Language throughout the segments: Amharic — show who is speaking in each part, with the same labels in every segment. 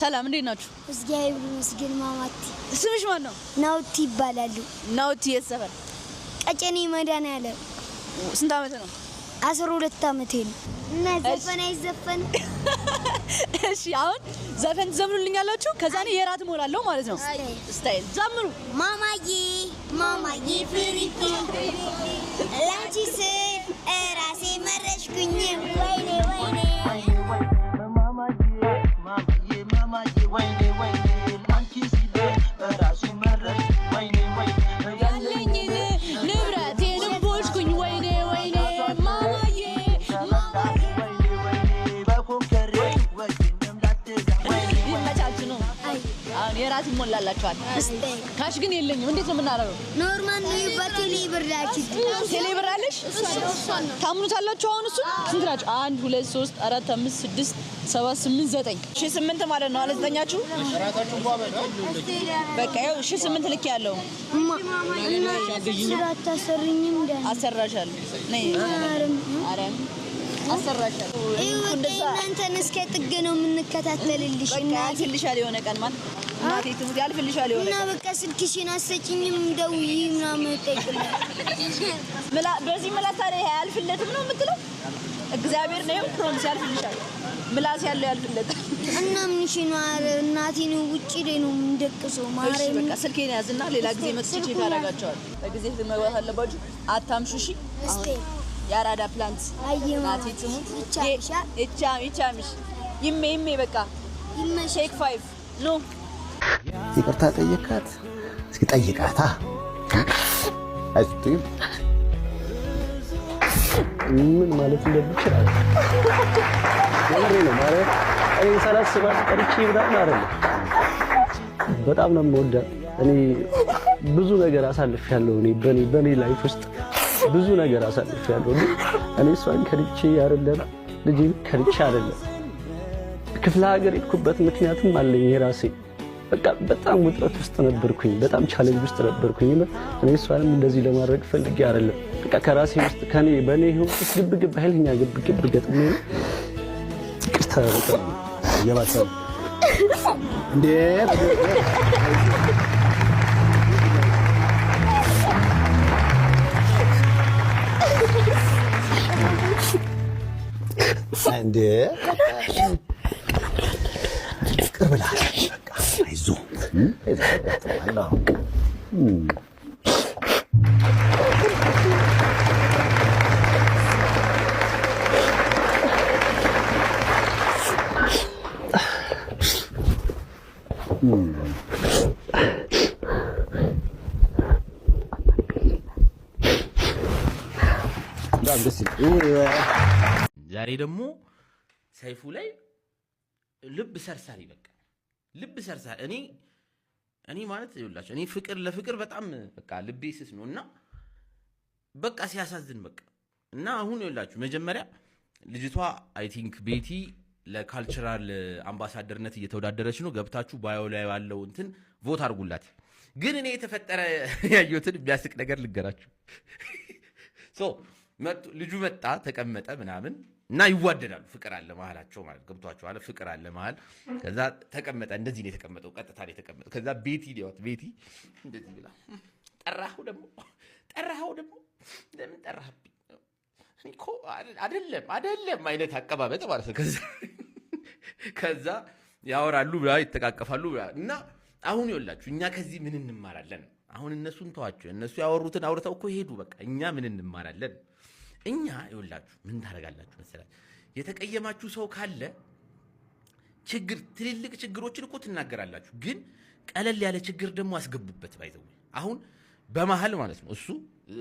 Speaker 1: ሰላም እንዴት ናችሁ?
Speaker 2: እግዚአብሔር ይመስገን። ማማቲ
Speaker 1: ስምሽ ማን ነው?
Speaker 2: ናውቲ ይባላል።
Speaker 1: ናውቲ የሰፈር
Speaker 2: ቀጨኔ መድኃኒዓለም።
Speaker 1: ስንት ዓመት ነው?
Speaker 2: 12 ዓመቴ ነው። እና ዘፈን አይዘፈን?
Speaker 1: እሺ አሁን ዘፈን ትዘምሩልኛላችሁ? ከዛ እኔ የራት እሞላለሁ ማለት ነው። ስታይል ዘምሩ።
Speaker 2: ማማዬ ማማዬ ፍሪቲ ላንቺ ስል እራሴ መረሽኩኝ ወይኔ ወይኔ
Speaker 1: የራት ይሞላላችኋል። ካሽ ግን የለኝም። እንዴት ነው የምናደርገው?
Speaker 2: ኖርማል ነው። በቴሌ ብር ላኪ።
Speaker 1: ቴሌ ብር አለሽ? ታምኑታላችሁ? አሁን እሱ ስንት ናችሁ? 1 2 3 4 5 6 7 8 9 8 ማለት ነው። አለዘኛችሁ በቃ ይኸው 8 ልክ ያለው
Speaker 2: ስራ ታሰርኝም እንደ
Speaker 1: አሰራሻለሁ። ነይ አረም አሰራሻለሁ።
Speaker 2: እናንተን እስከ ጥግ ነው የምንከታተልልሽ።
Speaker 1: እና ያልፍልሻል የሆነ ቀን ማለት እናቴ ትሙት ያልፍልሻል የሆነ
Speaker 2: እና በቃ ስልክሽን አሰጪኝም ደውዪ ምናምን ጠይቅልኝ።
Speaker 1: በዚህ ምላስ ታዲያ ያልፍለትም ነው የምትለው? እግዚአብሔር ነው ፕሮሚስ ያልፍልሻል። ምላስ ያለው ያልፍለት
Speaker 2: እና ምን እሺ ነው እናቴ ነው ውጪ ላይ ነው እንደቅሰው ማረኝ።
Speaker 1: በቃ ስልኬን ያዝና ሌላ ጊዜ መጥቼ ቼክ አደርጋቸዋለሁ። በጊዜ መግባት አለባችሁ። አታምሹሺ። ያራዳ ፕላንት እናቴ ትሙት ይቻምሽ ይሜ በቃ ሼክ 5 ኖ
Speaker 3: ይቅርታ ጠየቃት። እስኪ ጠይቃታ አይስቲም ምን ማለት እንደምችል ነው ማለት እኔ ሳላስባት ቀርቼ ብዳም አይደለም። በጣም ነው የምወዳት። እኔ ብዙ ነገር አሳልፌያለሁ። በኔ ላይፍ ውስጥ ብዙ ነገር አሳልፌያለሁ። እኔ እሷን ከልቼ አይደለም ልጄን ከልቼ አይደለም ክፍለ ሀገር የሄድኩበት ምክንያትም አለኝ የራሴ። በቃ በጣም ውጥረት ውስጥ ነበርኩኝ። በጣም ቻሌንጅ ውስጥ ነበርኩኝ። እኔ እሷንም እንደዚህ ለማድረግ ፈልጌ አይደለም። በቃ ከራሴ ውስጥ በኔ ህይወት ውስጥ ግብግብ ኃይለኛ ግብግብ ገጥሜ ይቅርታ በጣም የባሰው እንዴ እንዴ ቅርብላ በቃ አይዞህ አይዞህ
Speaker 4: ዛሬ ደግሞ ሰይፉ ላይ ልብ ሰርሳሪ በቃ ልብ ሰርሳሪ እኔ ማለት ይኸውላችሁ እኔ ለፍቅር በጣም በቃ ልቤ ስስ ነውና በቃ ሲያሳዝን በቃ እና አሁን ይኸውላችሁ መጀመሪያ ልጅቷ አይ ቲንክ ቤቲ ለካልቸራል አምባሳደርነት እየተወዳደረች ነው። ገብታችሁ ባዮ ላይ ያለው እንትን ቮት አድርጉላት። ግን እኔ የተፈጠረ ያየሁትን የሚያስቅ ነገር ልገራችሁ። ልጁ መጣ ተቀመጠ ምናምን እና ይዋደዳሉ። ፍቅር አለ መሀላቸው ማለት ገብቷቸዋል። ፍቅር አለ መሀል። ከዛ ተቀመጠ። እንደዚህ ነው የተቀመጠው፣ ቀጥታ ነው የተቀመጠው። ከዛ ቤቲ እንደዚህ ብላ ጠራኸው ደግሞ ለምን ጠራህብኝ? እኔ እኮ አይደለም አይነት አቀባበጥ ማለት ነው። ከዛ ያወራሉ ብላ ይተቃቀፋሉ እና አሁን ይኸውላችሁ እኛ ከዚህ ምን እንማራለን? አሁን እነሱን ተዋቸው። እነሱ ያወሩትን አውርተው እኮ ሄዱ። በቃ እኛ ምን እንማራለን? እኛ ይኸውላችሁ ምን ታደርጋላችሁ መሰላችሁ? የተቀየማችሁ ሰው ካለ ትልልቅ ችግሮችን እኮ ትናገራላችሁ፣ ግን ቀለል ያለ ችግር ደግሞ አስገቡበት። ባይዘው አሁን በመሃል ማለት ነው እሱ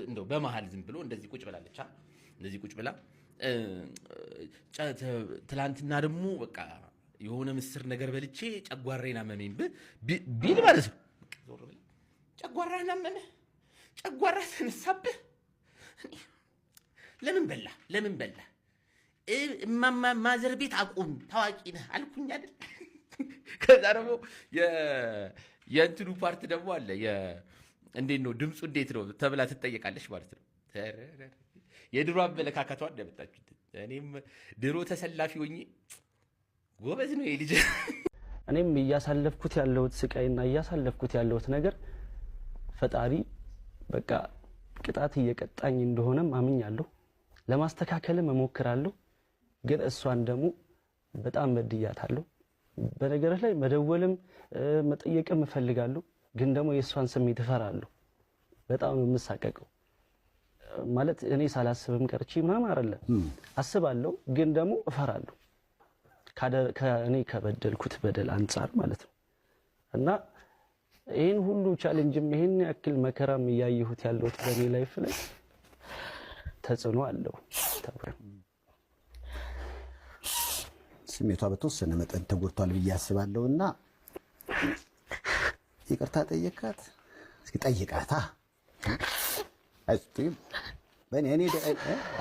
Speaker 4: እንደው በመሃል ዝም ብሎ እንደዚህ ቁጭ ብላለች። እንደዚህ ቁጭ ብላ ትላንትና ደግሞ በቃ የሆነ ምስር ነገር በልቼ ጨጓራዬን አመመኝ ቢል ማለት ነው። ዞር ብላ ጨጓራህን አመመህ፣ ጨጓራ ተነሳብህ፣ ለምን በላ እማማ ማዘር ቤት አቁም ታዋቂ ነህ አልኩኝ አይደል? ከዛ ደግሞ የእንትኑ ፓርት ደግሞ አለ። እንዴት ነው ድምፁ እንዴት ነው ተብላ ትጠየቃለች ማለት ነው። የድሮ አመለካከቷን እንደመጣችሁት እኔም ድሮ ተሰላፊ ሆኜ ጎበዝ ነው የልጅ
Speaker 3: እኔም እያሳለፍኩት ያለሁት ስቃይና እያሳለፍኩት ያለሁት ነገር ፈጣሪ በቃ ቅጣት እየቀጣኝ እንደሆነም አምኛለሁ። ለማስተካከልም እሞክራለሁ። ግን እሷን ደግሞ በጣም በድያታለሁ። በነገርህ ላይ መደወልም መጠየቅም እፈልጋለሁ። ግን ደግሞ የእሷን ስሜት እፈራለሁ። በጣም የምሳቀቀው ማለት እኔ ሳላስብም ቀርቼ ምናምን አይደለም፣ አስባለሁ። ግን ደግሞ እፈራለሁ ከእኔ ከበደልኩት በደል አንጻር ማለት ነው። እና ይህን ሁሉ ቻሌንጅም ይህን ያክል መከራም እያየሁት ያለሁት በእኔ ላይፍ ላይ ተጽዕኖ አለው።
Speaker 5: ስሜቷ በተወሰነ መጠን ተጎድቷል ብዬ አስባለሁ። እና ይቅርታ ጠየቃት? እስኪ ጠይቃታ። አይስጥም በእኔ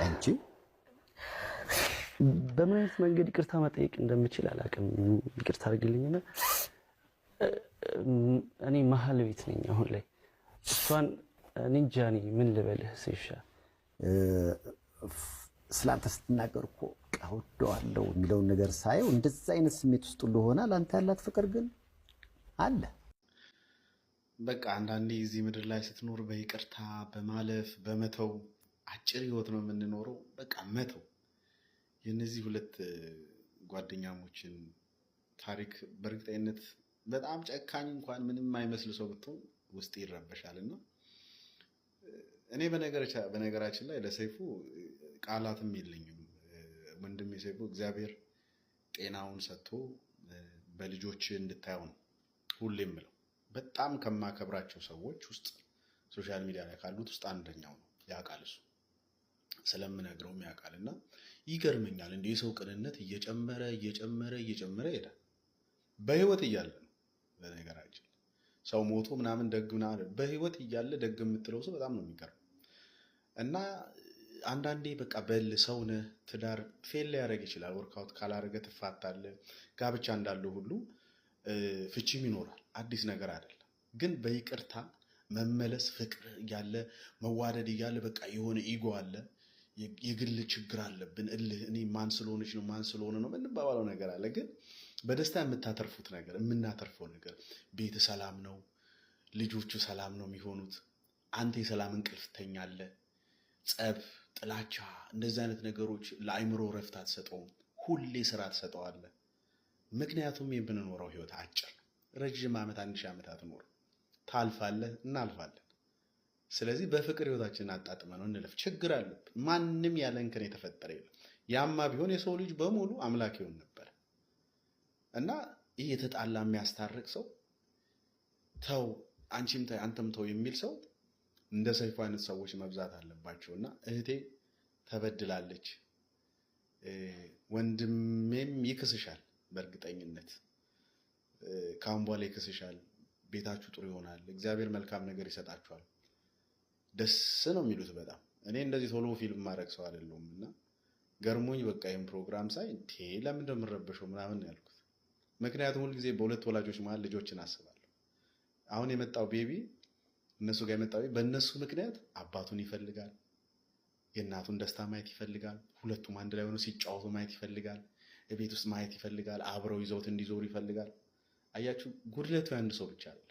Speaker 5: አንቺ
Speaker 3: በምን አይነት መንገድ ይቅርታ መጠየቅ እንደምችል አላውቅም። ይቅርታ አድርግልኝና እኔ መሀል ቤት ነኝ አሁን ላይ። እሷን እንጃ እኔ ምን ልበልህ ሲሻ
Speaker 5: ስላንተ ስትናገር እኮ እወደዋለሁ የሚለውን ነገር ሳየው እንደዛ አይነት ስሜት ውስጥ እንደሆነ ለአንተ ያላት ፍቅር ግን አለ።
Speaker 6: በቃ አንዳንዴ እዚህ ምድር ላይ ስትኖር በይቅርታ በማለፍ በመተው አጭር ህይወት ነው የምንኖረው። በቃ መተው። የነዚህ ሁለት ጓደኛሞችን ታሪክ በእርግጠኝነት በጣም ጨካኝ እንኳን ምንም አይመስል ሰው ብትሆን ውስጥ ይረበሻልና እኔ በነገራችን ላይ ለሰይፉ ቃላትም የለኝም። ወንድሜ ሰይፉ እግዚአብሔር ጤናውን ሰጥቶ በልጆች እንድታየው ነው ሁሌም ብለው። በጣም ከማከብራቸው ሰዎች ውስጥ ሶሻል ሚዲያ ላይ ካሉት ውስጥ አንደኛው ነው። ያውቃል፣ እሱ ስለምነግረውም ያውቃል። እና ይገርመኛል እንደ የሰው ቅንነት እየጨመረ ይሄዳል። በህይወት እያለ ነው። በነገራችን ሰው ሞቶ ምናምን ደግ ምናምን በህይወት እያለ ደግ የምትለው ሰው በጣም ነው የሚገርም። እና አንዳንዴ በቃ በል ሰውነ ትዳር ፌል ሊያደርግ ይችላል። ወርካውት ካላረገ ትፋታለህ። ጋብቻ እንዳለው ሁሉ ፍቺም ይኖራል። አዲስ ነገር አይደለም። ግን በይቅርታ መመለስ ፍቅር እያለ መዋደድ እያለ በቃ የሆነ ኢጎ አለ፣ የግል ችግር አለብን፣ እልህ እኔ ማን ስለሆነች ነው ማን ስለሆነ ነው የምንባባለው ነገር አለ። ግን በደስታ የምታተርፉት ነገር የምናተርፈው ነገር ቤት ሰላም ነው፣ ልጆቹ ሰላም ነው የሚሆኑት። አንተ የሰላም እንቅልፍ ትተኛለህ። ጸብ፣ ጥላቻ፣ እንደዚህ አይነት ነገሮች ለአይምሮ ረፍት አትሰጠውም። ሁሌ ስራ ትሰጠዋለህ። ምክንያቱም የምንኖረው ህይወት አጭር ነው። ረጅም ዓመት 1000 ዓመታት ኖር ታልፋለህ፣ እናልፋለን። ስለዚህ በፍቅር ህይወታችንን አጣጥመ ነው እንለፍ። ችግር አለብን። ማንም ያለ እንከን የተፈጠረ የለም። ያማ ቢሆን የሰው ልጅ በሙሉ አምላክ ይሆን ነበር። እና ይህ የተጣላ የሚያስታርቅ ሰው ተው፣ አንቺም ተይ፣ አንተም ተው የሚል ሰው እንደ ሰይፉ አይነት ሰዎች መብዛት አለባቸው። እና እህቴ ተበድላለች፣ ወንድሜም ይክስሻል። በእርግጠኝነት ከአሁን በኋላ ይክስሻል። ቤታችሁ ጥሩ ይሆናል። እግዚአብሔር መልካም ነገር ይሰጣችኋል። ደስ ነው የሚሉት በጣም። እኔ እንደዚህ ቶሎ ፊልም ማድረግ ሰው አይደለሁም እና ገርሞኝ በቃ ይህን ፕሮግራም ሳይ ለምን እንደምረበሸው ምናምን ያልኩት። ምክንያቱም ሁልጊዜ በሁለት ወላጆች መሀል ልጆችን አስባለሁ። አሁን የመጣው ቤቢ እነሱ ጋር የመጣው በእነሱ ምክንያት አባቱን ይፈልጋል፣ የእናቱን ደስታ ማየት ይፈልጋል፣ ሁለቱም አንድ ላይ ሆነው ሲጫወቱ ማየት ይፈልጋል፣ ቤት ውስጥ ማየት ይፈልጋል፣ አብረው ይዘውት እንዲዞሩ ይፈልጋል። አያችሁ፣ ጉድለቱ የአንድ ሰው ብቻ አይደለም።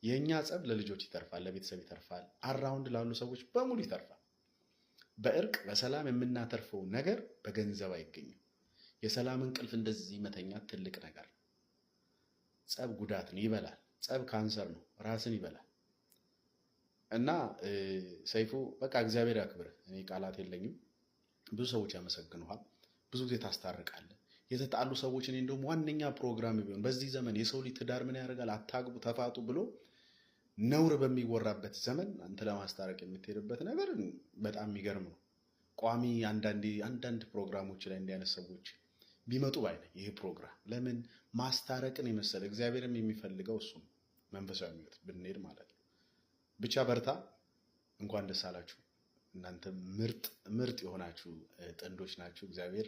Speaker 6: የእኛ ጸብ ለልጆች ይተርፋል፣ ለቤተሰብ ይተርፋል፣ አራውንድ ላሉ ሰዎች በሙሉ ይተርፋል። በእርቅ በሰላም የምናተርፈው ነገር በገንዘብ አይገኝም። የሰላም እንቅልፍ እንደዚህ መተኛት ትልቅ ነገር። ጸብ ጉዳትን ይበላል። ጸብ ካንሰር ነው፣ ራስን ይበላል። እና ሰይፉ በቃ እግዚአብሔር ያክብርህ። እኔ ቃላት የለኝም። ብዙ ሰዎች ያመሰግኑሃል፣ ብዙ ጊዜ ታስታርቃለህ። የተጣሉ ሰዎች እኔ እንደውም ዋነኛ ፕሮግራም ቢሆን በዚህ ዘመን የሰው ልጅ ትዳር ምን ያደርጋል አታግቡ ተፋቱ ብሎ ነውር በሚወራበት ዘመን አንተ ለማስታረቅ የምትሄድበት ነገር በጣም የሚገርም ነው። ቋሚ አንዳንድ ፕሮግራሞች ላይ እንዲያነሱ ሰዎች ቢመጡ ባይ ነኝ። ይህ ፕሮግራም ለምን ማስታረቅን የመሰለ እግዚአብሔርም የሚፈልገው እሱ ነው። መንፈሳዊ ሕይወት ብንሄድ ማለት ነው። ብቻ በርታ። እንኳን ደስ አላችሁ። እናንተ ምርጥ የሆናችሁ ጥንዶች ናችሁ። እግዚአብሔር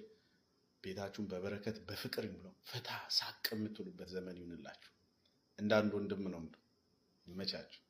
Speaker 6: ቤታችሁን በበረከት በፍቅር ይሙላው። ፈታ ሳቅ የምትሉበት ዘመን ይሁንላችሁ። እንዳንድ ወንድም ነው። ይመቻችሁ።